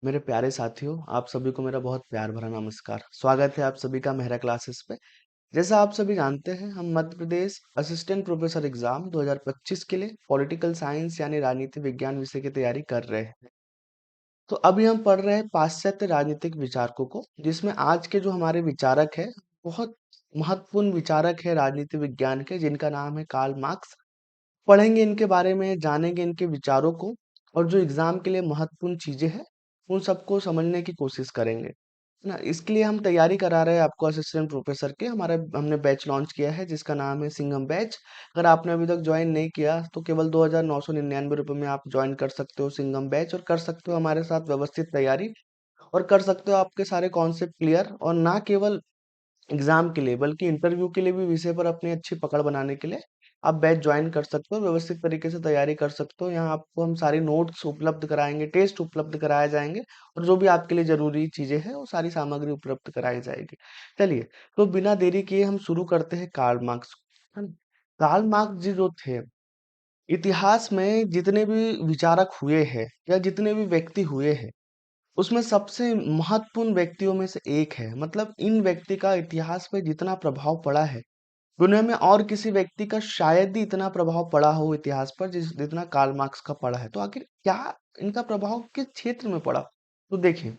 मेरे प्यारे साथियों, आप सभी को मेरा बहुत प्यार भरा नमस्कार। स्वागत है आप सभी का मेहरा क्लासेस पे। जैसा आप सभी जानते हैं, हम Madhya Pradesh assistant professor exam 2025 के लिए पॉलिटिकल साइंस यानी राजनीति विज्ञान विषय की तैयारी कर रहे हैं। तो अभी हम पढ़ रहे हैं पाश्चात्य राजनीतिक विचारकों को, जिसमें आज के जो हमारे विचारक है, बहुत महत्वपूर्ण विचारक है राजनीति विज्ञान के, जिनका नाम है कार्ल मार्क्स। पढ़ेंगे इनके बारे में, जानेंगे इनके विचारों को और जो एग्जाम के लिए महत्वपूर्ण चीजें हैं, उन सबको समझने की कोशिश करेंगे। है ना? इसके लिए हम तैयारी करा रहे हैं आपको असिस्टेंट प्रोफेसर के। हमारा हमने बैच लॉन्च किया है जिसका नाम है सिंघम बैच। अगर आपने अभी तक ज्वाइन नहीं किया तो केवल 2,999 रुपये में आप ज्वाइन कर सकते हो सिंघम बैच, और कर सकते हो हमारे साथ व्यवस्थित तैयारी, और कर सकते हो आपके सारे कॉन्सेप्ट क्लियर, और ना केवल एग्जाम के लिए बल्कि इंटरव्यू के लिए भी विषय पर अपनी अच्छी पकड़ बनाने के लिए आप बैच ज्वाइन कर सकते हो, व्यवस्थित तरीके से तैयारी कर सकते हो। यहाँ आपको हम सारी नोट्स उपलब्ध कराएंगे, टेस्ट उपलब्ध कराए जाएंगे, और जो भी आपके लिए जरूरी चीजें हैं वो सारी सामग्री उपलब्ध कराई जाएगी। चलिए, तो बिना देरी किए हम शुरू करते हैं कार्ल मार्क्स को, है ना? कार्ल मार्क्स जी जो थे, इतिहास में जितने भी विचारक हुए हैं या जितने भी व्यक्ति हुए हैं, उसमें सबसे महत्वपूर्ण व्यक्तियों में से एक है। मतलब इन व्यक्ति का इतिहास पे जितना प्रभाव पड़ा है, दुनिया में और किसी व्यक्ति का शायद ही इतना प्रभाव पड़ा हो इतिहास पर जिस जितना कार्ल मार्क्स का पड़ा है। तो आखिर क्या इनका प्रभाव किस क्षेत्र में पड़ा? तो देखिए,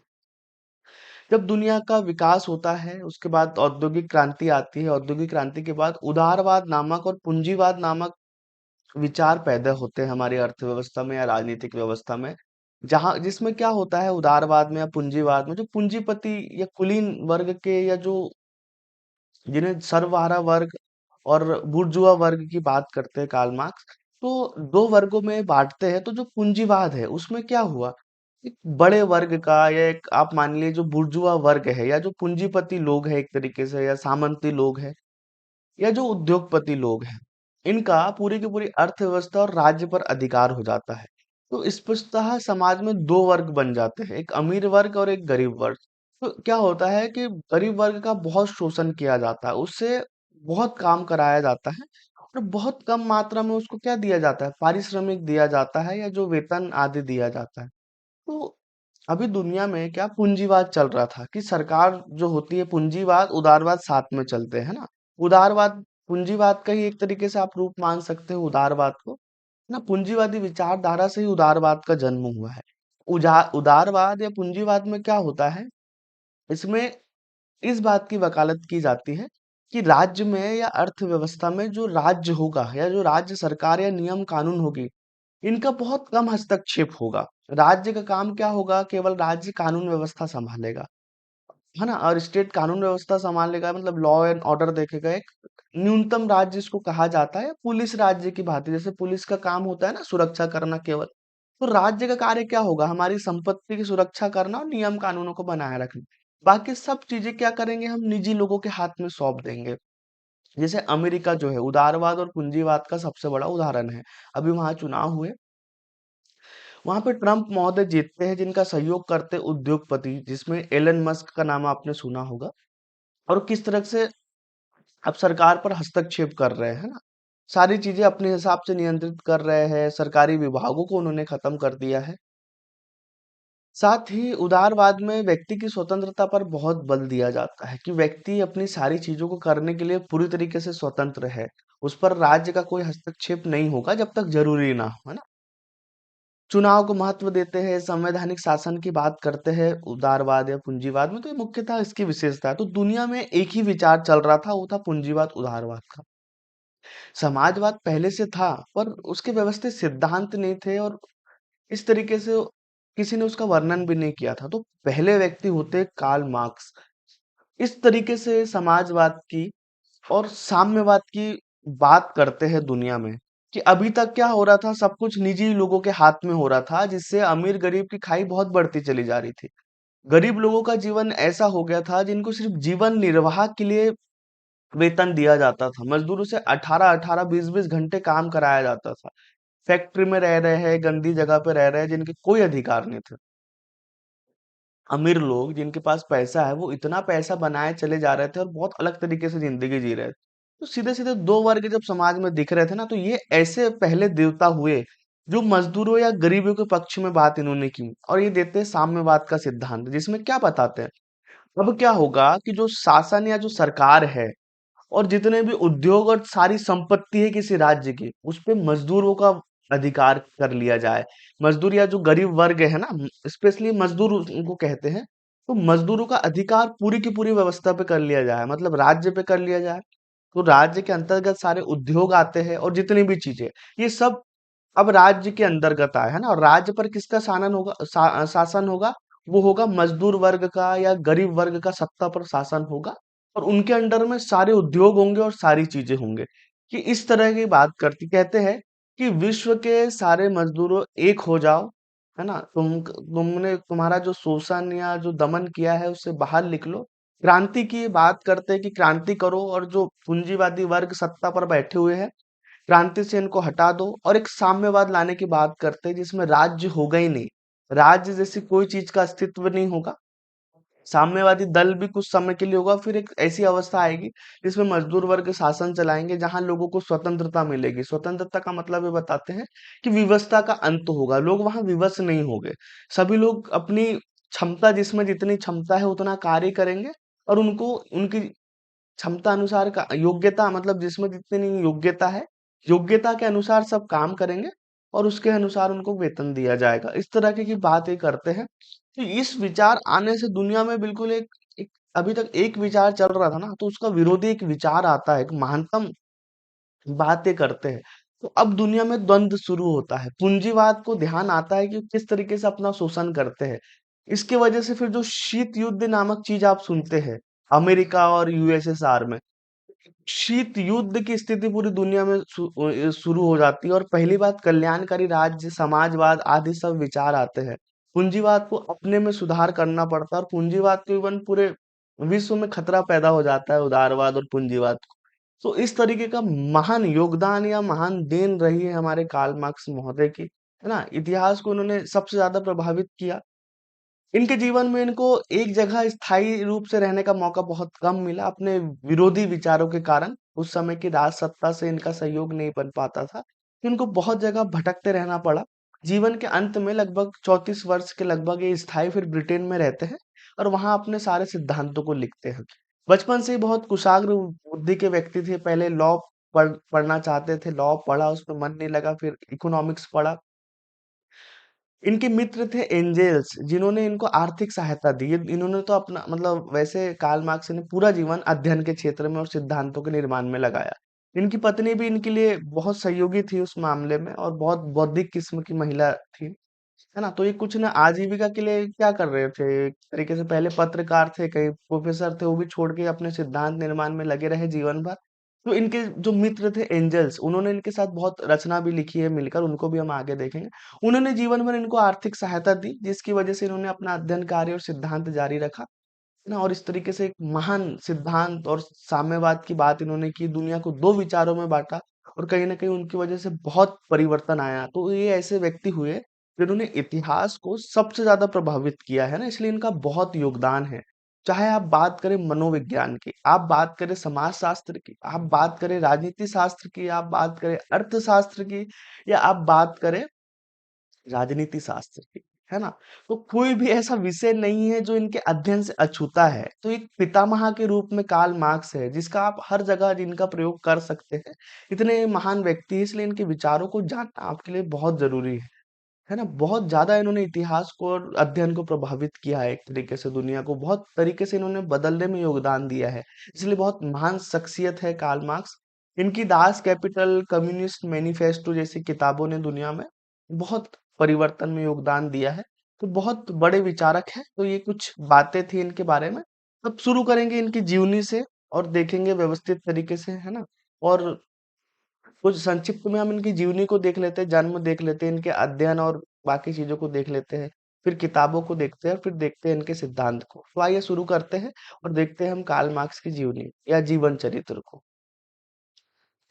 जब दुनिया का विकास होता है, उसके बाद औद्योगिक क्रांति आती है। औद्योगिक क्रांति के बाद उदारवाद नामक और पूंजीवाद नामक विचार पैदा होते हैं हमारी अर्थव्यवस्था में या राजनीतिक व्यवस्था में। जहां जिसमें क्या होता है, उदारवाद में या पूंजीवाद में, जो पूंजीपति या कुलीन वर्ग के, या जो जिन्हें सर्वहारा वर्ग और बुर्जुआ वर्ग की बात करते हैं कार्ल मार्क्स, तो दो वर्गों में बांटते हैं। तो जो पूंजीवाद है उसमें क्या हुआ, एक बड़े वर्ग का, या एक आप मान लीजिए जो बुर्जुआ वर्ग है, या जो पूंजीपति लोग हैं एक तरीके से, या सामंती लोग हैं, या जो उद्योगपति लोग हैं, इनका पूरी की पूरी अर्थव्यवस्था और राज्य पर अधिकार हो जाता है। तो स्पष्टतः समाज में दो वर्ग बन जाते हैं, एक अमीर वर्ग और एक गरीब वर्ग। तो क्या होता है कि गरीब वर्ग का बहुत शोषण किया जाता है, उससे बहुत काम कराया जाता है, और बहुत कम मात्रा में उसको क्या दिया जाता है, पारिश्रमिक दिया जाता है, या जो वेतन आदि दिया जाता है। तो अभी दुनिया में क्या पूंजीवाद चल रहा था कि सरकार जो होती है, पूंजीवाद उदारवाद साथ में चलते हैं ना। उदारवाद पूंजीवाद का ही एक तरीके से आप रूप मान सकते हो उदारवाद को, ना। पूंजीवादी विचारधारा से ही उदारवाद का जन्म हुआ है। उदारवाद या पूंजीवाद में क्या होता है, इसमें इस बात की वकालत की जाती है कि राज्य में या अर्थव्यवस्था में जो राज्य होगा, या जो राज्य सरकार या नियम कानून होगी, इनका बहुत कम हस्तक्षेप होगा। राज्य का काम क्या होगा, केवल राज्य कानून व्यवस्था संभालेगा, है ना। और स्टेट कानून व्यवस्था संभालेगा, मतलब लॉ एंड ऑर्डर देखेगा। एक न्यूनतम राज्य इसको कहा जाता है, पुलिस राज्य की भांति। जैसे पुलिस का काम होता है ना सुरक्षा करना केवल, तो राज्य का कार्य क्या होगा, हमारी संपत्ति की सुरक्षा करना और नियम कानूनों को बनाए रखना। बाकी सब चीजें क्या करेंगे, हम निजी लोगों के हाथ में सौंप देंगे। जैसे अमेरिका जो है, उदारवाद और पूंजीवाद का सबसे बड़ा उदाहरण है। अभी वहां चुनाव हुए, वहां पे ट्रम्प महोदय जीतते हैं, जिनका सहयोग करते उद्योगपति, जिसमें एलन मस्क का नाम आपने सुना होगा। और किस तरह से अब सरकार पर हस्तक्षेप कर रहे हैं ना, सारी चीजें अपने हिसाब से नियंत्रित कर रहे हैं, सरकारी विभागों को उन्होंने खत्म कर दिया है। साथ ही उदारवाद में व्यक्ति की स्वतंत्रता पर बहुत बल दिया जाता है कि व्यक्ति अपनी सारी चीजों को करने के लिए पूरी तरीके से स्वतंत्र है। उस पर राज्य का कोई हस्तक्षेप नहीं होगा जब तक जरूरी ना हो, है ना। चुनाव को महत्व देते हैं, संवैधानिक शासन की बात करते हैं उदारवाद या पूंजीवाद में। तो ये मुख्यतः इसकी विशेषता है। तो दुनिया में एक ही विचार चल रहा था, वो था पूंजीवाद उदारवाद का। समाजवाद पहले से था, पर उसके व्यवस्थित सिद्धांत नहीं थे, और इस तरीके से किसी ने उसका वर्णन भी नहीं किया था। तो पहले व्यक्ति होते कार्ल मार्क्स। इस तरीके से समाजवाद की और साम्यवाद की बात करते हैं दुनिया में, कि अभी तक क्या हो रहा था, सब कुछ निजी लोगों के हाथ में हो रहा था, जिससे अमीर गरीब की खाई बहुत बढ़ती चली जा रही थी। गरीब लोगों का जीवन ऐसा हो गया था जिनको सिर्फ जीवन निर्वाह के लिए वेतन दिया जाता था। मजदूरों से 18-18, 20-20 घंटे काम कराया जाता था। फैक्ट्री में रह रहे हैं, गंदी जगह पे रह रहे हैं, जिनके कोई अधिकार नहीं थे। अमीर लोग जिनके पास पैसा है, वो इतना पैसा बनाए चले जा रहे थे और बहुत अलग तरीके से जिंदगी जी रहे थे। तो सीधे सीधे दो वर्ग जब समाज में दिख रहे थे ना, तो ये ऐसे पहले देवता हुए जो मजदूरों या गरीबों के पक्ष में बात इन्होंने की, और ये देते हैं साम्यवाद का सिद्धांत, जिसमें क्या बताते हैं। अब क्या होगा कि जो शासन या जो सरकार है और जितने भी उद्योग और सारी संपत्ति है किसी राज्य की, उस पे मजदूरों का अधिकार कर लिया जाए। मजदूर या जो गरीब वर्ग है ना, स्पेशली मजदूर उनको कहते हैं, तो मजदूरों का अधिकार पूरी की पूरी व्यवस्था पे कर लिया जाए, मतलब राज्य पे कर लिया जाए। तो राज्य के अंतर्गत सारे उद्योग आते हैं और जितनी भी चीजें, ये सब अब राज्य के अंतर्गत आए, है ना। और राज्य पर किसका शासन होगा, शासन होगा, वो होगा मजदूर वर्ग का या गरीब वर्ग का सत्ता पर शासन होगा। और उनके अंडर में सारे उद्योग होंगे और सारी चीजें होंगे। कि इस तरह की बात करती कहते हैं कि विश्व के सारे मजदूरों एक हो जाओ, है ना। तुमने तुम्हारा जो शोषण या जो दमन किया है उससे बाहर निकलो। क्रांति की बात करते हैं कि क्रांति करो, और जो पूंजीवादी वर्ग सत्ता पर बैठे हुए हैं, क्रांति से इनको हटा दो और एक साम्यवाद लाने की बात करते हैं, जिसमें राज्य होगा ही नहीं। राज्य जैसी कोई चीज का अस्तित्व नहीं होगा। साम्यवादी दल भी कुछ समय के लिए होगा, फिर एक ऐसी अवस्था आएगी जिसमें मजदूर वर्ग शासन चलाएंगे, जहां लोगों को स्वतंत्रता मिलेगी। स्वतंत्रता का मतलब ये बताते हैं कि विवशता का अंत होगा, लोग वहां विवश नहीं होंगे। सभी लोग अपनी क्षमता, जिसमें जितनी क्षमता है उतना कार्य करेंगे, और उनको उनकी क्षमता अनुसार का योग्यता, मतलब जिसमें जितनी योग्यता है, योग्यता के अनुसार सब काम करेंगे, और उसके अनुसार उनको वेतन दिया जाएगा। इस तरह की बात ये करते हैं। तो इस विचार आने से दुनिया में बिल्कुल एक अभी तक एक विचार चल रहा था ना, तो उसका विरोधी एक विचार आता है, एक महानतम बातें करते हैं। तो अब दुनिया में द्वंद्व शुरू होता है, पूंजीवाद को ध्यान आता है कि किस तरीके से अपना शोषण करते हैं। इसके वजह से फिर जो शीत युद्ध नामक चीज आप सुनते हैं, अमेरिका और यूएसएसआर में शीत युद्ध की स्थिति पूरी दुनिया में शुरू हो जाती है। और पहली बात, कल्याणकारी राज्य, समाजवाद आदि सब विचार आते हैं। पूंजीवाद को अपने में सुधार करना पड़ता है, और पूंजीवाद को इवन पूरे विश्व में खतरा पैदा हो जाता है, उदारवाद और पूंजीवाद को। तो इस तरीके का महान योगदान या महान देन रही है हमारे कार्ल मार्क्स महोदय की, है ना। इतिहास को उन्होंने सबसे ज्यादा प्रभावित किया। इनके जीवन में इनको एक जगह स्थायी रूप से रहने का मौका बहुत कम मिला, अपने विरोधी विचारों के कारण। उस समय की राज सत्ता से इनका सहयोग नहीं बन पाता था, इनको बहुत जगह भटकते रहना पड़ा। जीवन के अंत में लगभग 34 वर्ष के लगभग ये स्थायी फिर ब्रिटेन में रहते हैं, और वहां अपने सारे सिद्धांतों को लिखते हैं। बचपन से ही बहुत कुशाग्र बुद्धि के व्यक्ति थे। पहले लॉ पढ़ना चाहते थे, लॉ पढ़ा, उसमें मन नहीं लगा, फिर इकोनॉमिक्स पढ़ा। इनके मित्र थे एंजेल्स, जिन्होंने इनको आर्थिक सहायता दी। इन्होंने तो अपना मतलब, वैसे कार्ल मार्क्स ने पूरा जीवन अध्ययन के क्षेत्र में और सिद्धांतों के निर्माण में लगाया। इनकी पत्नी भी इनके लिए बहुत सहयोगी थी उस मामले में, और बहुत बौद्धिक किस्म की महिला थी, है ना। तो ये कुछ ना आजीविका के लिए क्या कर रहे थे, एक तरीके से पहले पत्रकार थे, कई प्रोफेसर थे, वो भी छोड़ के अपने सिद्धांत निर्माण में लगे रहे जीवन भर। तो इनके जो मित्र थे एंजल्स, उन्होंने इनके साथ बहुत रचना भी लिखी है मिलकर, उनको भी हम आगे देखेंगे। उन्होंने जीवन भर इनको आर्थिक सहायता दी, जिसकी वजह से इन्होंने अपना अध्ययन कार्य और सिद्धांत जारी रखा, है ना। और इस तरीके से एक महान सिद्धांत और साम्यवाद की बात इन्होंने की, दुनिया को दो विचारों में बांटा, और कहीं ना कहीं उनकी वजह से बहुत परिवर्तन आया। तो ये ऐसे व्यक्ति हुए जिन्होंने इतिहास को सबसे ज्यादा प्रभावित किया है ना, इसलिए इनका बहुत योगदान है। चाहे आप बात करें मनोविज्ञान की, आप बात करें समाजशास्त्र की, आप बात करें राजनीति शास्त्र की, आप बात करें अर्थशास्त्र की, या आप बात करें राजनीति शास्त्र की, है ना। तो कोई भी ऐसा विषय नहीं है जो इनके अध्ययन से अछूता है। तो एक पितामह के रूप में कार्ल मार्क्स है, जिसका आप हर जगह जिनका प्रयोग कर सकते हैं। इतने महान व्यक्ति हैं, इसलिए इनके विचारों को जानना आपके लिए बहुत जरूरी है ना। बहुत ज्यादा इन्होंने इतिहास को और अध्ययन को प्रभावित किया है, एक तरीके से दुनिया को बहुत तरीके से इन्होंने बदलने में योगदान दिया है। इसलिए बहुत महान शख्सियत है कार्ल मार्क्स। इनकी दास कैपिटल, कम्युनिस्ट मैनिफेस्टो जैसी किताबों ने दुनिया में बहुत परिवर्तन में योगदान दिया है। तो बहुत बड़े विचारक हैं। तो ये कुछ बातें थी इनके बारे में। अब शुरू करेंगे इनकी जीवनी से, और देखेंगे व्यवस्थित तरीके से, है ना। और कुछ संक्षिप्त में हम इनकी जीवनी को देख लेते हैं, जन्म देख लेते हैं, इनके अध्ययन और बाकी चीजों को देख लेते हैं। फिर किताबों को देखते हैं, फिर देखते हैं इनके सिद्धांत को। तो आइए शुरू करते हैं और देखते हैं हम कार्ल मार्क्स की जीवनी या जीवन चरित्र को।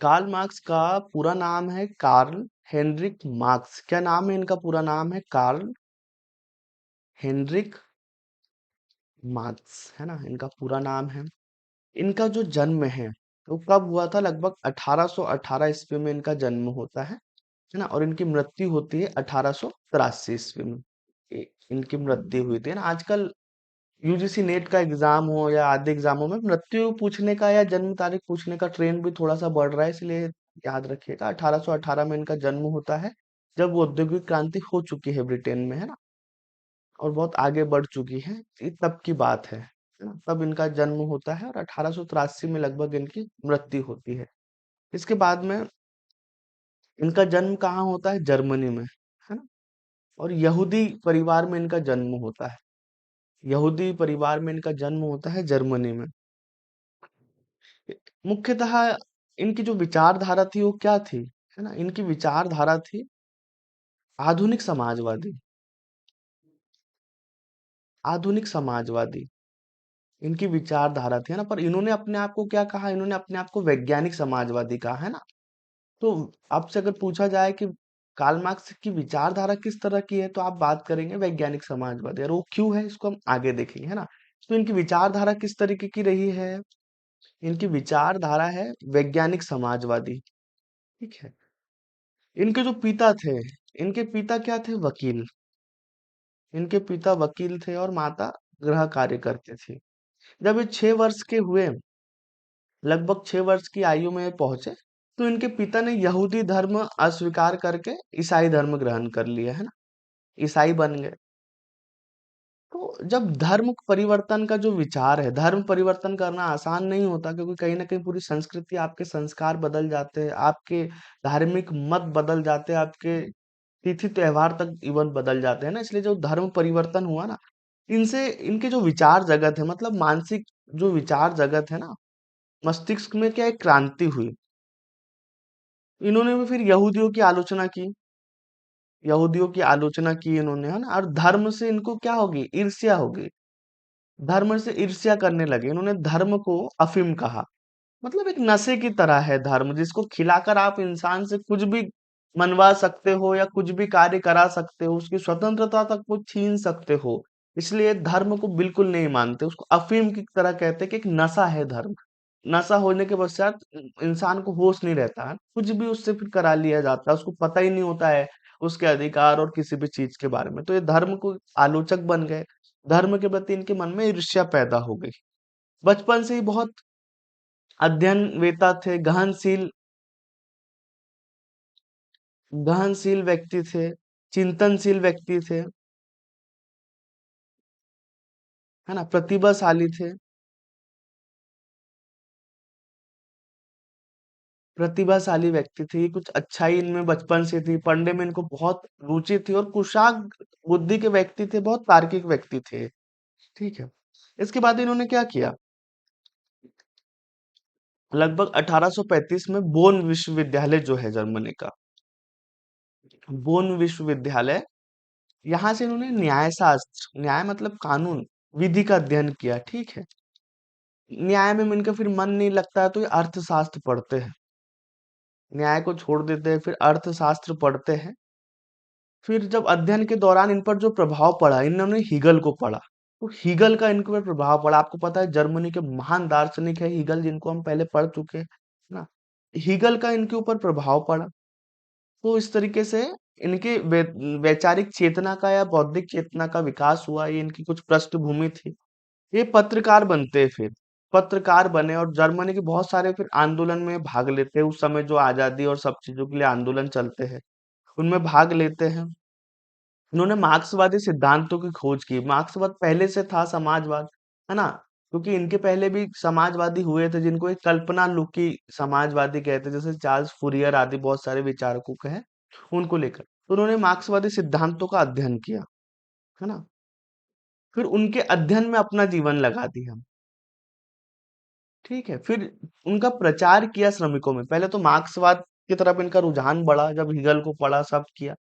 कार्ल मार्क्स का पूरा नाम है कार्ल हेनरिक मार्क्स। क्या नाम है इनका? पूरा नाम है कार्ल हेनरिक मार्क्स, है ना, इनका पूरा नाम है। इनका जो जन्म है वो कब हुआ था? लगभग 1818 ईस्वी में इनका जन्म होता है। है ना, और इनकी मृत्यु होती है 1883 ईस्वी में। इनकी मृत्यु हुई थी, है ना। आजकल यूजीसी नेट का एग्जाम हो या आदि एग्जामों में मृत्यु पूछने का या जन्म तारीख पूछने का ट्रेंड भी थोड़ा सा बढ़ रहा है, इसलिए याद रखिएगा 1818 में इनका जन्म होता है, जब वो औद्योगिक क्रांति हो चुकी है ब्रिटेन में, है ना, और बहुत आगे बढ़ चुकी है। ये तब की बात है ना, तब इनका जन्म होता है और 1883 में लगभग इनकी मृत्यु होती है। इसके बाद में इनका जन्म कहाँ होता है? जर्मनी में, है ना, और यहूदी परिवार में इनका जन्म होता है। यहूदी परिवार में इनका जन्म होता है जर्मनी में। मुख्यतः इनकी जो विचारधारा थी वो क्या थी? है ना, इनकी विचारधारा थी आधुनिक समाजवादी। आधुनिक समाजवादी इनकी विचारधारा थी, है ना, पर इन्होंने अपने आप को क्या कहा? इन्होंने अपने आप को वैज्ञानिक समाजवादी कहा, है ना। तो आपसे अगर पूछा जाए कि कार्ल मार्क्स की विचारधारा किस तरह की है, तो आप बात करेंगे वैज्ञानिक समाजवादी, और वो क्यों है इसको हम आगे देखेंगे, है ना। तो इनकी विचारधारा किस तरीके की रही है? इनकी विचारधारा है वैज्ञानिक समाजवादी। ठीक है। इनके जो पिता थे, इनके पिता क्या थे? वकील। इनके पिता वकील थे और माता गृह कार्य करते थे। जब ये 6 वर्ष के हुए, लगभग 6 वर्ष की आयु में ये पहुंचे, तो इनके पिता ने यहूदी धर्म अस्वीकार करके ईसाई धर्म ग्रहण कर लिया, है ना, ईसाई बन गए। तो जब धर्म परिवर्तन का जो विचार है, धर्म परिवर्तन करना आसान नहीं होता, क्योंकि कहीं ना कहीं पूरी संस्कृति, आपके संस्कार बदल जाते हैं, आपके धार्मिक मत बदल जाते हैं, आपके तिथि त्योहार तक इवन बदल जाते हैं ना। इसलिए जो धर्म परिवर्तन हुआ ना, इनसे इनके जो विचार जगत है, मतलब मानसिक जो विचार जगत है ना, मस्तिष्क में क्या एक क्रांति हुई। इन्होंने भी फिर यहूदियों की आलोचना की। यहूदियों की आलोचना की इन्होंने, है ना, और धर्म से इनको क्या होगी? ईर्ष्या होगी। धर्म से ईर्ष्या करने लगे। इन्होंने धर्म को अफीम कहा। मतलब एक नशे की तरह है धर्म, जिसको खिलाकर आप इंसान से कुछ भी मनवा सकते हो या कुछ भी कार्य करा सकते हो, उसकी स्वतंत्रता तक को छीन सकते हो। इसलिए धर्म को बिल्कुल नहीं मानते, उसको अफीम की तरह कहते हैं कि एक नशा है धर्म। नशा होने के पश्चात इंसान को होश नहीं रहता है, कुछ भी उससे फिर करा लिया जाता है, उसको पता ही नहीं होता है उसके अधिकार और किसी भी चीज के बारे में। तो ये धर्म को आलोचक बन गए। धर्म के प्रति इनके मन में ईर्ष्या पैदा हो गई। बचपन से ही बहुत अध्ययन वेता थे, गहनशील व्यक्ति थे, चिंतनशील व्यक्ति थे, है ना, प्रतिभाशाली थे। प्रतिभाशाली व्यक्ति थे, ये कुछ अच्छाई इनमें बचपन से थी, पढ़ने में इनको बहुत रुचि थी, और कुशाग्र बुद्धि के व्यक्ति थे, बहुत तार्किक व्यक्ति थे। ठीक है। इसके बाद इन्होंने क्या किया? लगभग 1835 में बोन विश्वविद्यालय जो है जर्मनी का, बोन विश्वविद्यालय, यहाँ से इन्होंने न्याय शास्त्र, न्याय मतलब कानून, विधि का अध्ययन किया। ठीक है। न्याय में इनका फिर मन नहीं लगता है, तो ये अर्थशास्त्र पढ़ते हैं। न्याय को छोड़ देते हैं, फिर अर्थशास्त्र पढ़ते हैं। फिर जब अध्ययन के दौरान इन पर जो प्रभाव पड़ा, इन्होंने हीगल को पढ़ा। तो हीगल का इनके ऊपर प्रभाव पड़ा। आपको पता है जर्मनी के महान दार्शनिक है हीगल, जिनको हम पहले पढ़ चुके हैं ना। हीगल का इनके ऊपर प्रभाव पड़ा। तो इस तरीके से इनके वैचारिक चेतना का या बौद्धिक चेतना का विकास हुआ। ये इनकी कुछ पृष्ठभूमि थी। ये पत्रकार बनते हैं फिर। पत्रकार बने और जर्मनी के बहुत सारे फिर आंदोलन में भाग लेते हैं। उस समय जो आजादी और सब चीजों के लिए आंदोलन चलते हैं, उनमें भाग लेते हैं। उन्होंने मार्क्सवादी सिद्धांतों की खोज की। मार्क्सवाद पहले से था समाजवाद, है ना, क्योंकि इनके पहले भी समाजवादी हुए थे, जिनको एक कल्पना लुकी समाजवादी कहते हैं, जैसे चार्ल्स फूरियर आदि बहुत सारे विचारकों के हैं, उनको लेकर। तो उन्होंने मार्क्सवादी सिद्धांतों का अध्ययन किया, है ना। फिर उनके अध्ययन में अपना जीवन लगा दिया। ठीक है। फिर उनका प्रचार किया श्रमिकों में। पहले तो मार्क्सवाद की तरफ इनका रुझान बढ़ा, जब हिगल को पढ़ा, सब किया।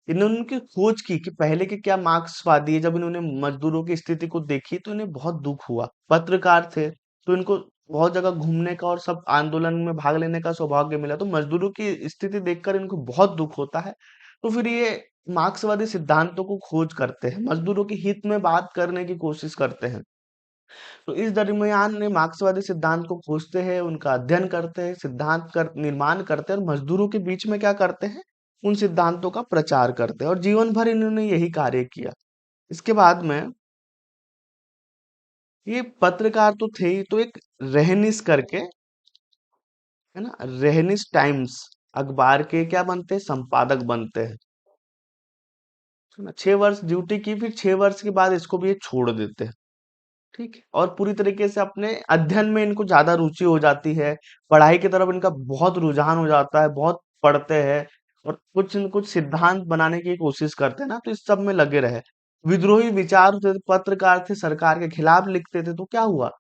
इन्होंने उनकी खोज की कि पहले के क्या मार्क्सवादी है। जब इन्होंने मजदूरों की स्थिति को देखी, तो इन्हें बहुत दुख हुआ। पत्रकार थे, तो इनको बहुत जगह घूमने का और सब आंदोलन में भाग लेने का सौभाग्य मिला। तो मजदूरों की स्थिति देखकर इनको बहुत दुख होता है। तो फिर ये मार्क्सवादी सिद्धांतों को खोज करते हैं, मजदूरों के हित में बात करने की कोशिश करते हैं। तो इस दरमियान ने मार्क्सवादी सिद्धांत को खोजते हैं, उनका अध्ययन करते हैं, सिद्धांत कर निर्माण करते हैं, और मजदूरों के बीच में क्या करते हैं? उन सिद्धांतों का प्रचार करते हैं और जीवन भर इन्होंने यही कार्य किया। इसके बाद में ये पत्रकार तो थे ही, तो एक रहनिस करके है ना, रहनिस टाइम्स अखबार के क्या बनते हैं, संपादक बनते हैं। है ना, 6 वर्ष ड्यूटी की, फिर 6 वर्ष के बाद इसको भी ये छोड़ देते हैं। ठीक है, और पूरी तरीके से अपने अध्ययन में इनको ज्यादा रुचि हो जाती है, पढ़ाई की तरफ इनका बहुत रुझान हो जाता है, बहुत पढ़ते हैं और कुछ न कुछ सिद्धांत बनाने की कोशिश करते हैं ना, तो इस सब में लगे रहे। विद्रोही विचार होते थे, पत्रकार थे, सरकार के खिलाफ लिखते थे, तो क्या हुआ,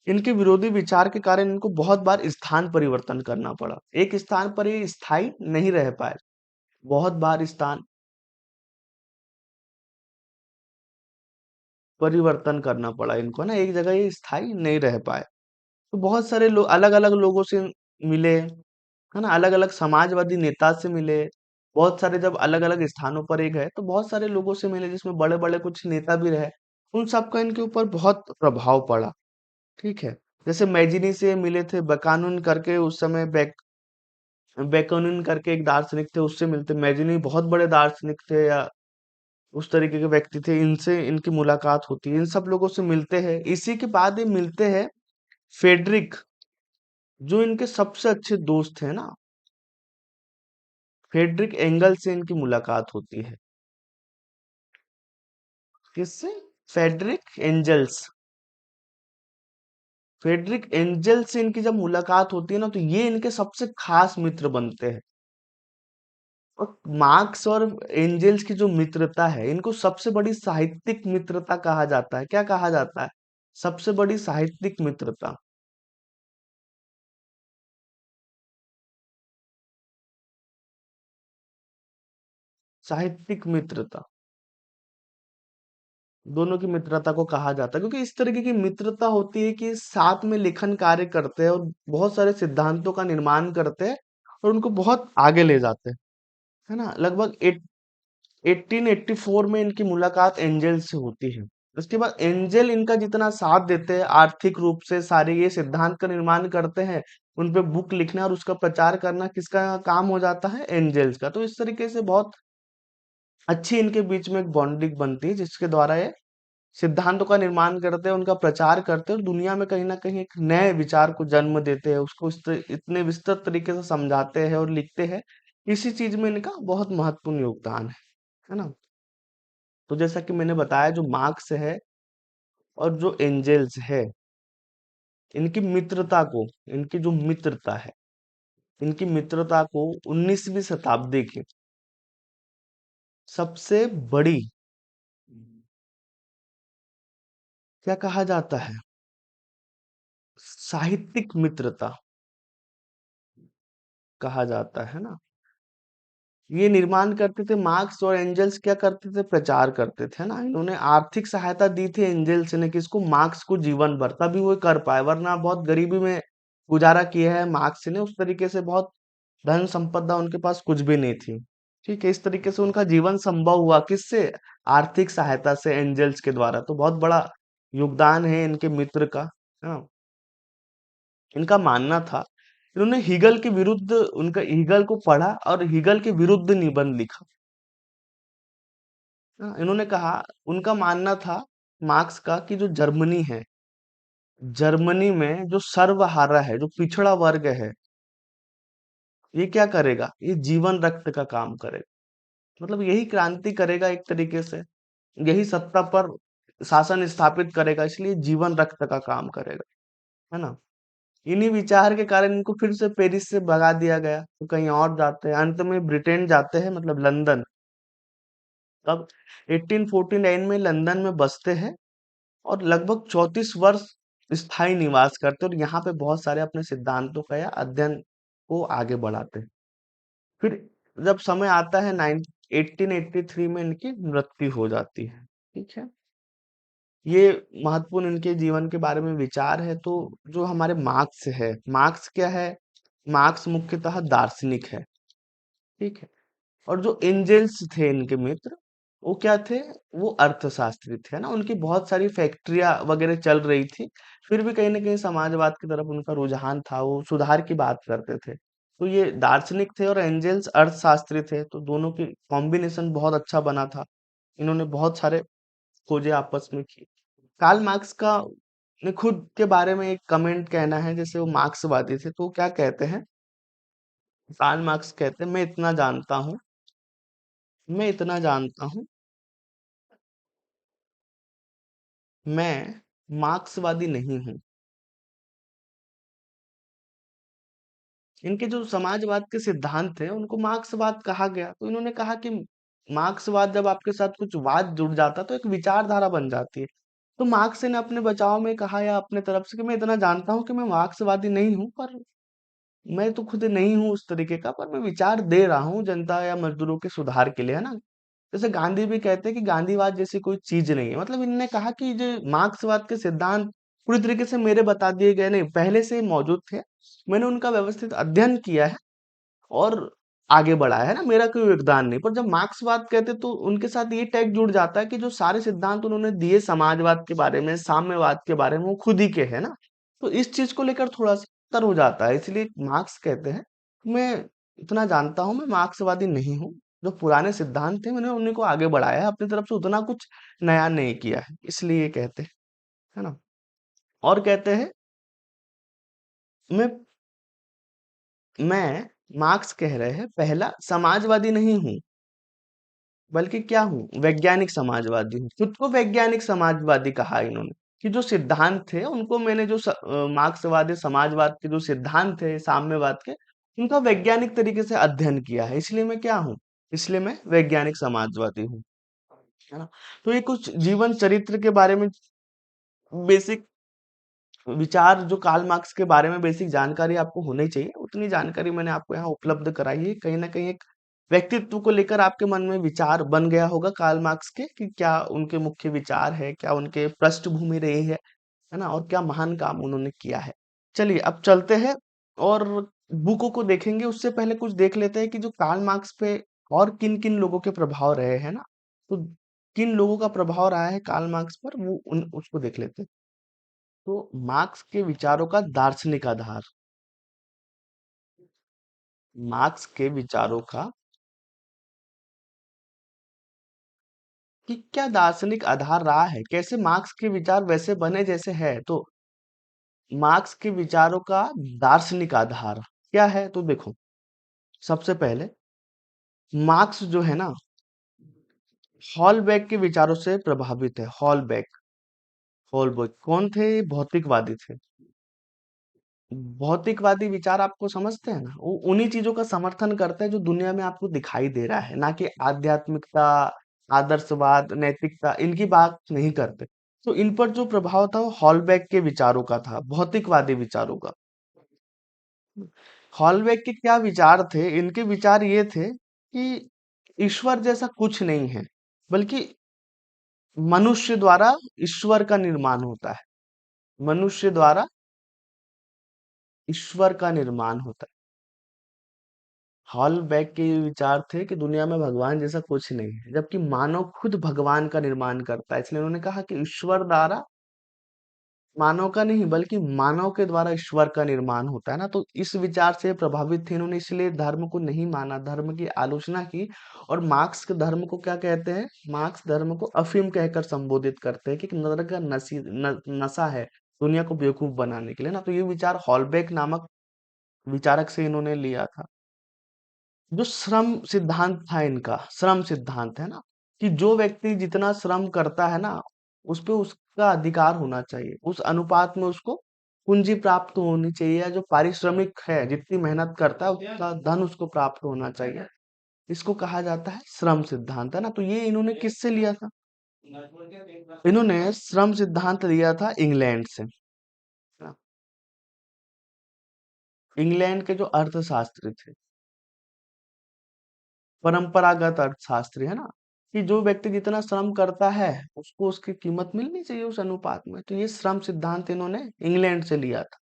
इनके विरोधी विचार के कारण इनको बहुत बार स्थान परिवर्तन करना पड़ा, एक स्थान पर ये स्थायी नहीं रह पाए, बहुत बार स्थान परिवर्तन करना पड़ा इनको ना, एक जगह ये स्थायी नहीं रह पाए। तो बहुत सारे लोग अलग अलग लोगों से मिले, है ना, अलग अलग समाजवादी नेता से मिले, बहुत सारे जब अलग अलग स्थानों पर ये गए तो बहुत सारे लोगों से मिले जिसमें बड़े बड़े कुछ नेता भी रहे, उन सबका इनके ऊपर बहुत प्रभाव पड़ा। ठीक है, जैसे मैजिनी से मिले थे, बकानून करके उस समय बेकोनिन करके एक दार्शनिक थे, उससे मिलते। मैजिनी बहुत बड़े दार्शनिक थे या उस तरीके के व्यक्ति थे, इनसे इनकी मुलाकात होती है, इन सब लोगों से मिलते हैं। इसी के बाद ये मिलते हैं फेडरिक, जो इनके सबसे अच्छे दोस्त हैं ना, फेडरिक एंगल से इनकी मुलाकात होती है। किससे? Frederick angels. फेडरिक एंजल से इनकी जब मुलाकात होती है ना, तो ये इनके सबसे खास मित्र बनते हैं। और मार्क्स और एंजल्स की जो मित्रता है, इनको सबसे बड़ी साहित्यिक मित्रता कहा जाता है। क्या कहा जाता है? सबसे बड़ी साहित्यिक मित्रता। साहित्यिक मित्रता, दोनों की मित्रता को कहा जाता है, क्योंकि इस तरीके की मित्रता होती है कि साथ में लेखन कार्य करते हैं और बहुत सारे सिद्धांतों का निर्माण करते हैं और उनको बहुत आगे ले जाते हैं। है ना, लगभग 1884 में इनकी मुलाकात एंजल से होती है। उसके बाद एंजल इनका जितना साथ देते हैं आर्थिक रूप से, सारे ये सिद्धांत का निर्माण करते हैं, उन पे बुक लिखना और उसका प्रचार करना किसका काम हो जाता है? एंजल्स का। तो इस तरीके से बहुत अच्छी इनके बीच में एक बॉन्डिंग बनती है, जिसके द्वारा ये सिद्धांतों का निर्माण करते हैं, उनका प्रचार करते हैं और दुनिया में कहीं ना कहीं एक नए विचार को जन्म देते हैं, उसको इतने विस्तृत तरीके से समझाते हैं और लिखते हैं। इसी चीज में इनका बहुत महत्वपूर्ण योगदान है ना। तो जैसा कि मैंने बताया, जो मार्क्स है और जो एंजल्स है, इनकी मित्रता को, इनकी जो मित्रता है, इनकी मित्रता को 19वीं शताब्दी की सबसे बड़ी, क्या कहा जाता है, साहित्यिक मित्रता कहा जाता है ना। ये निर्माण करते थे, मार्क्स और एंजल्स क्या करते थे? प्रचार करते थे ना। इन्होंने आर्थिक सहायता दी थी एंजल्स ने, किसको? मार्क्स को, जीवन भर, तभी वो कर पाए, वरना बहुत गरीबी में गुजारा किया है मार्क्स ने, उस तरीके से बहुत धन संपदा उनके पास कुछ भी नहीं थी। ठीक है, इस तरीके से उनका जीवन संभव हुआ किससे? आर्थिक सहायता से, एंजल्स के द्वारा। तो बहुत बड़ा योगदान है इनके मित्र का। हाँ, इनका मानना था, इन्होंने हीगल के विरुद्ध, उनका हीगल को पढ़ा और हीगल के विरुद्ध निबंध लिखा। हाँ, इन्होंने कहा, उनका मानना था मार्क्स का कि जो जर्मनी है, जर्मनी में जो सर्वहारा है, जो पिछड़ा वर्ग है, ये क्या करेगा? ये जीवन रक्त का काम करेगा, मतलब यही क्रांति करेगा एक तरीके से, यही सत्ता पर शासन स्थापित करेगा, इसलिए जीवन रक्त का काम करेगा। है ना, इन्हीं विचार के कारण इनको फिर से पेरिस से भगा दिया गया, तो कहीं और जाते हैं, अंत में ब्रिटेन जाते हैं, मतलब लंदन। तब 1849 में लंदन में बसते हैं और लगभग 34 वर्ष स्थायी निवास करते हैं और यहाँ पे बहुत सारे अपने सिद्धांतों का या अध्ययन को आगे बढ़ाते हैं। फिर जब समय आता है 1883 में इनकी मृत्यु हो जाती है। ठीक है, ये महत्वपूर्ण इनके जीवन के बारे में विचार है। तो जो हमारे मार्क्स है, मार्क्स क्या है? मार्क्स मुख्यतः दार्शनिक है। ठीक है, और जो एंजल्स थे इनके मित्र, वो क्या थे? वो अर्थशास्त्री थे, है ना। उनकी बहुत सारी फैक्ट्रियां वगैरह चल रही थी, फिर भी कहीं ना कहीं समाजवाद की तरफ उनका रुझान था, वो सुधार की बात करते थे। तो ये दार्शनिक थे और एंजल्स अर्थशास्त्री थे, तो दोनों की कॉम्बिनेशन बहुत अच्छा बना था। इन्होंने बहुत सारे खोजे आपस में की। कार्ल मार्क्स का ने खुद के बारे में एक कमेंट कहना है, जैसे वो मार्क्सवादी थे, तो वो क्या कहते हैं? कार्ल मार्क्स कहते हैं, मैं इतना जानता हूँ, मैं मार्क्सवादी नहीं हूँ। इनके जो समाजवाद के सिद्धांत थे उनको मार्क्सवाद कहा गया। तो इन्होंने कहा कि मार्क्सवाद जब आपके साथ कुछ वाद जुड़ जाता तो एक विचारधारा बन जाती है। तो मार्क्स ने अपने बचाव में कहा या अपने तरफ से कि मैं इतना जानता हूँ कि मैं मार्क्सवादी नहीं हूँ, पर मैं तो खुद नहीं हूँ उस तरीके का, पर मैं विचार दे रहा हूँ जनता या मजदूरों के सुधार के लिए, है ना? जैसे गांधी भी कहते हैं कि गांधीवाद जैसी कोई चीज नहीं है। मतलब इन्होंने कहा कि जो मार्क्सवाद के सिद्धांत पूरी तरीके से मेरे बता दिए गए नहीं, पहले से ही मौजूद थे। मैंने उनका व्यवस्थित अध्ययन किया है और आगे बढ़ाया है ना, मेरा कोई योगदान नहीं। पर जब मार्क्सवाद कहते तो उनके साथ ये टैग जुड़ जाता है कि जो सारे सिद्धांत उन्होंने दिए समाजवाद के बारे में, साम्यवाद के बारे में, वो खुद ही के है ना। तो इस चीज को लेकर थोड़ा सा तर हो जाता है, इसलिए मार्क्स कहते हैं मैं इतना जानता हूं, मैं मार्क्सवादी नहीं हूँ। जो पुराने सिद्धांत थे मैंने उन्हीं को आगे बढ़ाया है, अपनी तरफ से उतना कुछ नया नहीं किया है, इसलिए ये कहते हैं, है ना। और कहते हैं मैं मैं मार्क्स कह रहे हैं, पहला समाजवादी नहीं हूँ, बल्कि क्या हूँ, वैज्ञानिक समाजवादी हूँ। खुद को वैज्ञानिक समाजवादी कहा इन्होंने कि जो सिद्धांत थे उनको मैंने मार्क्सवादी समाजवाद के जो सिद्धांत थे साम्यवाद के, उनका वैज्ञानिक तरीके से अध्ययन किया है, इसलिए मैं क्या हूँ, इसलिए मैं वैज्ञानिक समाजवादी हूँ, है ना। तो ये कुछ जीवन चरित्र के बारे में बेसिक विचार, जो कार्ल मार्क्स के बारे में बेसिक जानकारी आपको होनी चाहिए, उतनी जानकारी मैंने आपको यहाँ उपलब्ध कराई है। कहीं ना कहीं एक व्यक्तित्व को लेकर आपके मन में विचार बन गया होगा कार्ल मार्क्स के, कि क्या उनके मुख्य विचार है, क्या उनके पृष्ठभूमि रही है ना, और क्या महान काम उन्होंने किया है। चलिए अब चलते हैं और बुकों को देखेंगे। उससे पहले कुछ देख लेते हैं कि जो कार्ल मार्क्स पे और किन किन लोगों के प्रभाव रहे हैं ना। तो किन लोगों का प्रभाव रहा है कार्ल मार्क्स पर, वो उसको देख लेते हैं। तो मार्क्स के विचारों का दार्शनिक आधार, मार्क्स के विचारों का कि क्या दार्शनिक आधार रहा है, कैसे मार्क्स के विचार वैसे बने जैसे है। तो मार्क्स के विचारों का दार्शनिक आधार क्या है, तो देखो, सबसे पहले मार्क्स जो है ना, हॉलबैक के विचारों से प्रभावित है। हॉलबैक, हॉलबैक कौन थे? भौतिकवादी थे। भौतिकवादी विचार आपको समझते हैं ना, वो उन्हीं चीजों का समर्थन करते हैं जो दुनिया में आपको दिखाई दे रहा है, ना कि आध्यात्मिकता, आदर्शवाद, नैतिकता, इनकी बात नहीं करते। तो इन पर जो प्रभाव था वो हॉलबैक के विचारों का था, भौतिकवादी विचारों का। हॉलबैक के क्या विचार थे? इनके विचार ये थे कि ईश्वर जैसा कुछ नहीं है, बल्कि मनुष्य द्वारा ईश्वर का निर्माण होता है। मनुष्य द्वारा ईश्वर का निर्माण होता है। हॉलबैक के ये विचार थे कि दुनिया में भगवान जैसा कुछ नहीं है, जबकि मानव खुद भगवान का निर्माण करता है। इसलिए उन्होंने कहा कि ईश्वर द्वारा, मानव का नहीं बल्कि मानव के द्वारा ईश्वर का निर्माण होता है ना। तो इस विचार से प्रभावित थे इन्होंने, इसलिए धर्म को नहीं माना, धर्म की आलोचना की। और मार्क्स के धर्म को क्या कहते हैं? मार्क्स धर्म को अफीम कहकर संबोधित करते हैं कि नर का नशा है दुनिया को बेवकूफ बनाने के लिए ना। तो ये विचार हॉलबैक नामक विचारक से इन्होंने लिया था। जो श्रम सिद्धांत था इनका, श्रम सिद्धांत है ना, कि जो व्यक्ति जितना श्रम करता है ना, उस पे उसका अधिकार होना चाहिए, उस अनुपात में उसको पूंजी प्राप्त होनी चाहिए, या जो पारिश्रमिक है जितनी मेहनत करता है उतना धन उसको प्राप्त होना चाहिए। इसको कहा जाता है श्रम सिद्धांत, है ना। तो ये इन्होंने किससे लिया था? इन्होंने श्रम सिद्धांत लिया था इंग्लैंड से, है ना। इंग्लैंड के जो अर्थशास्त्री थे, परंपरागत अर्थशास्त्री, है ना, कि जो व्यक्ति जितना श्रम करता है उसको उसकी कीमत मिलनी चाहिए उस अनुपात में। तो ये श्रम सिद्धांत इन्होंने इंग्लैंड से लिया था।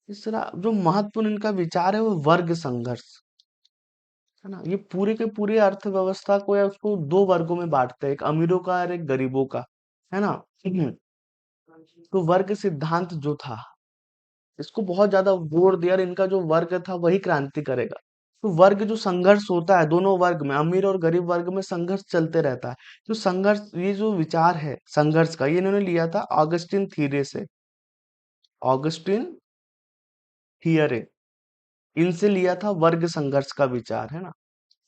तीसरा जो महत्वपूर्ण इनका विचार है वो वर्ग संघर्ष, है ना। ये पूरे के पूरे अर्थव्यवस्था को या उसको दो वर्गों में बांटते हैं, एक अमीरों का और एक गरीबों का, है ना। तो वर्ग सिद्धांत जो था, इसको बहुत ज्यादा जोर दिया और इनका जो वर्ग था वही क्रांति करेगा। तो वर्ग जो संघर्ष होता है दोनों वर्ग में, अमीर और गरीब वर्ग में संघर्ष चलते रहता है। तो संघर्ष, ये जो विचार है संघर्ष का, ये इन्होंने लिया था ऑगस्टिन थीरे से। ऑगस्टिन थियरे, इनसे लिया था वर्ग संघर्ष का विचार, है ना।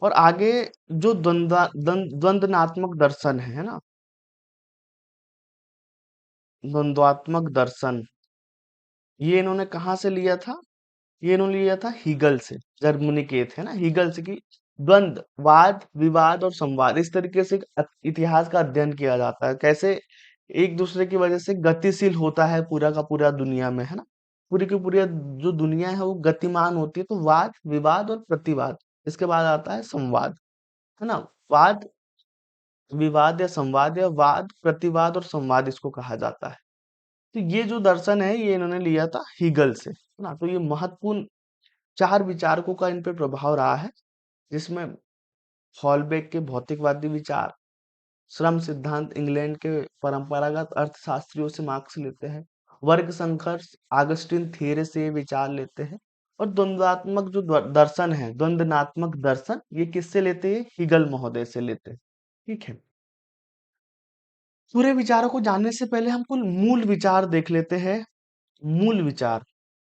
और आगे जो द्वंद्वात्मक दर्शन है ना, द्वंद्वात्मक दर्शन, ये इन्होंने कहाँ से लिया था? ये इन्होंने लिया था हीगल से। जर्मनी के थे ना, हीगल से। कि द्वंद्व, वाद विवाद और संवाद, इस तरीके से इतिहास का अध्ययन किया जाता है, कैसे एक दूसरे की वजह से गतिशील होता है पूरा का पूरा दुनिया में, है ना। पूरी की पूरी जो दुनिया है वो गतिमान होती है। तो वाद विवाद और प्रतिवाद, इसके बाद आता है संवाद, है ना। वाद विवाद या संवाद, या वाद प्रतिवाद और संवाद इसको कहा जाता है। तो ये जो दर्शन है ये इन्होंने लिया था हीगल से, है ना। तो ये महत्वपूर्ण चार विचारकों का इन पे प्रभाव रहा है, जिसमें हॉलबेक के भौतिकवादी विचार, श्रम सिद्धांत इंग्लैंड के परंपरागत अर्थशास्त्रियों से मार्क्स लेते हैं, वर्ग संघर्ष आगस्टिन थ्योरी से ये विचार लेते हैं, और द्वंद्वात्मक जो दर्शन है, द्वंद्वात्मक दर्शन, ये किससे लेते हैं? हीगल महोदय से लेते हैं। ठीक है। पूरे विचारों को जानने से पहले हम कुछ मूल विचार देख लेते हैं। मूल विचार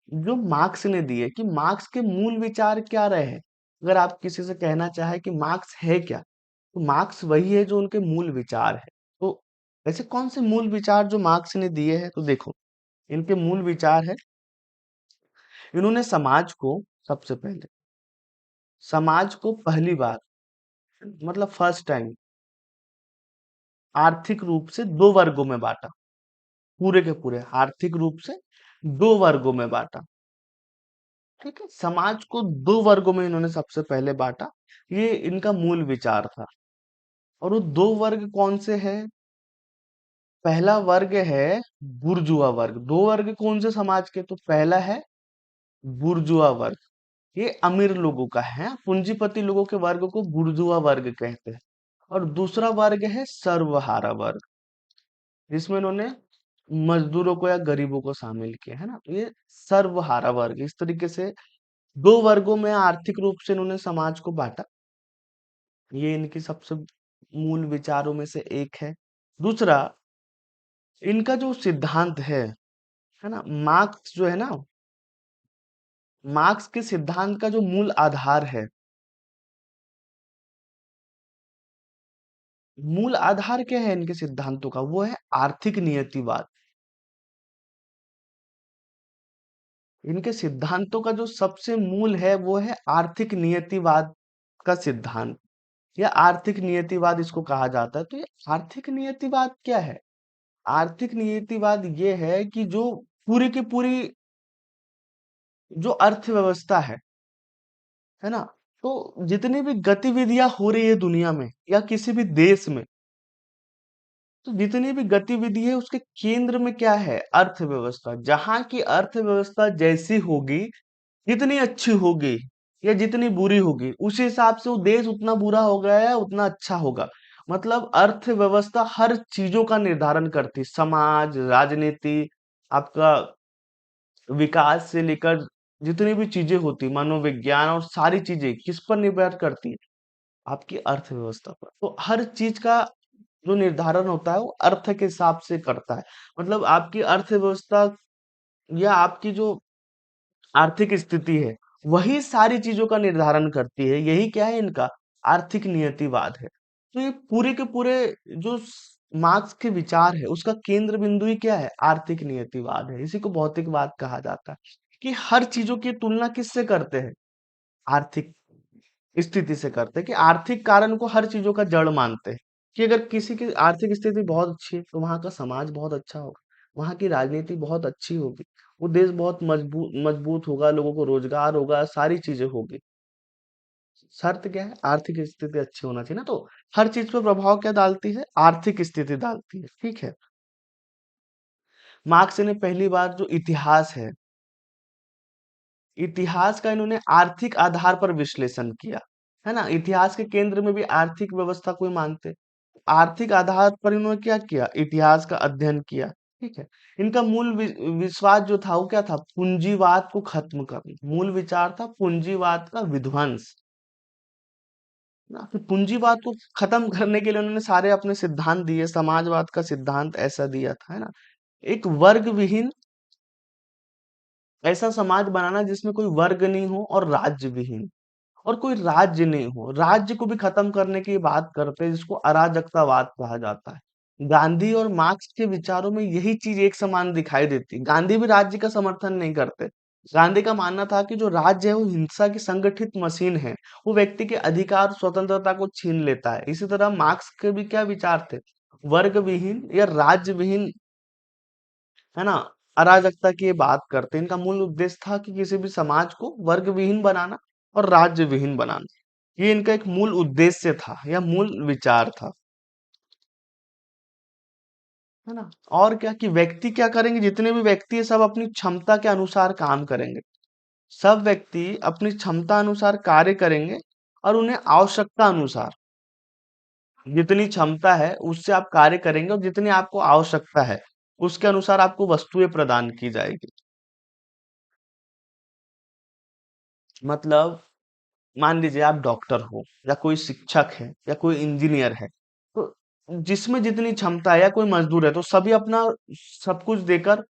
जो मार्क्स ने दिए, कि मार्क्स के मूल विचार क्या रहे हैं। अगर आप किसी से कहना चाहे कि मार्क्स है क्या, तो मार्क्स वही है जो उनके मूल विचार है। तो ऐसे कौन से मूल विचार जो मार्क्स ने दिए हैं, तो देखो इनके मूल विचार है। इन्होंने समाज को, सबसे पहले समाज को पहली बार, मतलब फर्स्ट टाइम, आर्थिक रूप से दो वर्गों में बांटा। पूरे के पूरे आर्थिक रूप से दो वर्गों में बांटा। ठीक है, समाज को दो वर्गों में इन्होंने सबसे पहले बांटा। ये इनका मूल विचार था। और वो दो वर्ग कौन से हैं? पहला वर्ग है बुर्जुआ वर्ग। दो वर्ग कौन से समाज के? तो पहला है बुर्जुआ वर्ग, ये अमीर लोगों का है, पूंजीपति लोगों के वर्ग को बुर्जुआ वर्ग कहते हैं। और दूसरा वर्ग है सर्वहारा वर्ग, जिसमें इन्होंने मजदूरों को या गरीबों को शामिल किया, है ना। तो ये सर्वहारा वर्ग, इस तरीके से दो वर्गों में आर्थिक रूप से इन्होंने समाज को बांटा। ये इनकी सबसे मूल विचारों में से एक है। दूसरा, इनका जो सिद्धांत है ना, मार्क्स जो है ना, मार्क्स के सिद्धांत का जो मूल आधार है, मूल आधार क्या है इनके सिद्धांतों का? वो है आर्थिक नियतिवाद। इनके सिद्धांतों का जो सबसे मूल है वो है आर्थिक नियतिवाद का सिद्धांत, या आर्थिक नियतिवाद इसको कहा जाता है। तो ये आर्थिक नियतिवाद क्या है? आर्थिक नियतिवाद ये है कि जो पूरी की पूरी जो अर्थव्यवस्था है ना, तो जितनी भी गतिविधियां हो रही है दुनिया में या किसी भी देश में, तो जितनी भी गतिविधि है उसके केंद्र में क्या है? अर्थव्यवस्था। जहां की अर्थव्यवस्था जैसी होगी, जितनी अच्छी होगी या जितनी बुरी होगी, उस हिसाब से वो देश उतना बुरा होगा या उतना अच्छा होगा। मतलब अर्थव्यवस्था हर चीजों का निर्धारण करती है। समाज, राजनीति, आपका विकास से लेकर जितनी भी चीजें होती, मनोविज्ञान और सारी चीजें किस पर निर्भर करती है? आपकी अर्थव्यवस्था पर। तो हर चीज का जो निर्धारण होता है वो अर्थ के हिसाब से करता है। मतलब आपकी अर्थव्यवस्था या आपकी जो आर्थिक स्थिति है, वही सारी चीजों का निर्धारण करती है। यही क्या है? इनका आर्थिक नियतिवाद है। तो ये पूरे के पूरे जो मार्क्स के विचार है, उसका केंद्र बिंदु ही क्या है? आर्थिक नियतिवाद है। इसी को भौतिकवाद कहा जाता है। कि हर चीजों की तुलना किससे करते हैं? आर्थिक स्थिति से करते हैं। कि आर्थिक कारण को हर चीजों का जड़ मानते हैं। कि अगर किसी की आर्थिक स्थिति बहुत अच्छी है तो वहां का समाज बहुत अच्छा होगा, वहां की राजनीति बहुत अच्छी होगी, वो देश बहुत मजबूत मजबूत होगा, लोगों को रोजगार होगा, सारी चीजें होगी। शर्त क्या है? आर्थिक स्थिति अच्छी होना चाहिए ना। तो हर चीज पर प्रभाव क्या डालती है? आर्थिक स्थिति डालती है। ठीक है। मार्क्स ने पहली बार जो इतिहास है, इतिहास का इन्होंने आर्थिक आधार पर विश्लेषण किया, है ना। इतिहास के केंद्र में भी आर्थिक व्यवस्था को ही मानते। आर्थिक आधार पर इन्होंने क्या किया? इतिहास का अध्ययन किया। ठीक है। इनका मूल विश्वास जो था वो क्या था, पूंजीवाद को खत्म करना। मूल विचार था पूंजीवाद का विध्वंस ना। फिर पूंजीवाद को खत्म करने के लिए उन्होंने सारे अपने सिद्धांत दिए। समाजवाद का सिद्धांत ऐसा दिया था, है ना, एक वर्ग विहीन ऐसा समाज बनाना जिसमें कोई वर्ग नहीं हो और राज्य विहीन, और कोई राज्य नहीं हो। राज्य को भी खत्म करने की बात करते हैं, जिसको अराजकतावाद कहा जाता है। गांधी और मार्क्स के विचारों में यही चीज एक समान दिखाई देती है। गांधी भी राज्य का समर्थन नहीं करते। गांधी का मानना था कि जो राज्य है वो हिंसा की संगठित मशीन है, वो व्यक्ति के अधिकार स्वतंत्रता को छीन लेता है। इसी तरह मार्क्स के भी क्या विचार थे, वर्ग विहीन या राज्य विहीन, है ना, अराजकता की ये बात करते हैं। इनका मूल उद्देश्य था कि किसी भी समाज को वर्ग विहीन बनाना और राज्य विहीन बनाना। ये इनका एक मूल उद्देश्य था या मूल विचार था, है ना। और क्या कि व्यक्ति क्या करेंगे, जितने भी व्यक्ति है सब अपनी क्षमता के अनुसार काम करेंगे। सब व्यक्ति अपनी क्षमता अनुसार कार्य करेंगे और उन्हें आवश्यकता अनुसार, जितनी क्षमता है उससे आप कार्य करेंगे, और जितनी आपको आवश्यकता है उसके अनुसार आपको वस्तुएं प्रदान की जाएगी। मतलब मान लीजिए आप डॉक्टर हो या कोई शिक्षक है या कोई इंजीनियर है, तो जिसमें जितनी क्षमता है, या कोई मजदूर है, तो सभी अपना सब कुछ देकर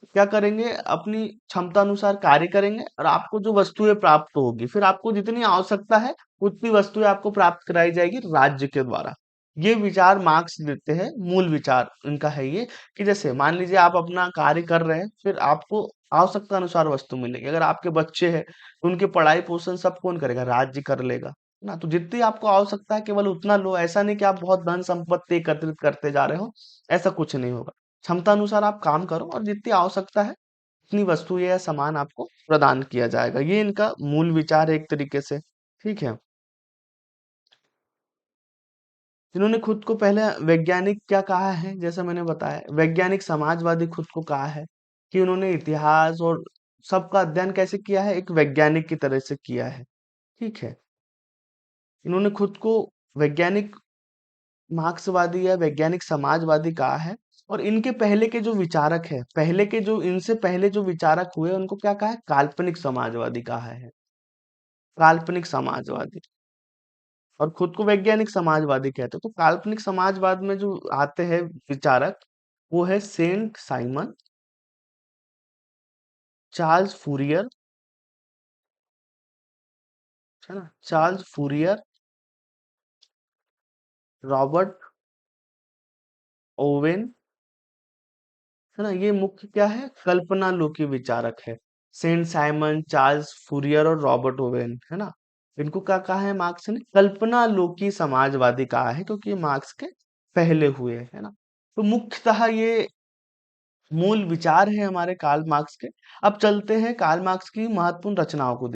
क्या करेंगे, अपनी क्षमता अनुसार कार्य करेंगे, और आपको जो वस्तुएं प्राप्त होगी, फिर आपको जितनी आवश्यकता है उतनी वस्तुएं आपको प्राप्त कराई जाएगी राज्य के द्वारा। ये विचार मार्क्स देते हैं। मूल विचार इनका है ये, कि जैसे मान लीजिए आप अपना कार्य कर रहे हैं, फिर आपको आवश्यकता अनुसार वस्तु मिलेगी। अगर आपके बच्चे हैं तो उनके पढ़ाई पोषण सब कौन करेगा, राज्य कर लेगा ना। तो जितनी आपको आवश्यकता है केवल उतना लो। ऐसा नहीं कि आप बहुत धन संपत्ति एकत्रित करते जा रहे हो, ऐसा कुछ नहीं होगा। क्षमता अनुसार आप काम करो और जितनी आवश्यकता है उतनी वस्तु या सामान आपको प्रदान किया जाएगा। ये इनका मूल विचार है एक तरीके से। ठीक है। इन्होंने खुद को पहले वैज्ञानिक क्या कहा है, जैसा मैंने बताया वैज्ञानिक समाजवादी खुद को कहा है, कि उन्होंने इतिहास और सबका अध्ययन कैसे किया है, एक वैज्ञानिक की तरह से किया है। ठीक है। इन्होंने खुद को वैज्ञानिक मार्क्सवादी या वैज्ञानिक समाजवादी कहा है। और इनके पहले के जो विचारक है, पहले के जो इनसे पहले जो विचारक हुए उनको क्या कहा है, काल्पनिक समाजवादी कहा है। काल्पनिक समाजवादी। और खुद को वैज्ञानिक समाजवादी कहते हैं। तो काल्पनिक समाजवाद में जो आते हैं विचारक, वो है सेंट साइमन, चार्ल्स फूरियर, है ना, चार्ल्स फूरियर, रॉबर्ट ओवेन, है ना। ये मुख्य क्या है, कल्पना लोकी विचारक है। सेंट साइमन, चार्ल्स फूरियर और रॉबर्ट ओवेन, है ना। इनको क्या कहा है मार्क्स ने, कल्पना लोकी समाजवादी कहा है, क्योंकि ये मार्क्स के पहले हुए, है ना। तो मुख्यतः ये मूल विचार है हमारे कार्ल मार्क्स के। अब चलते हैं कार्ल मार्क्स की महत्वपूर्ण रचनाओं को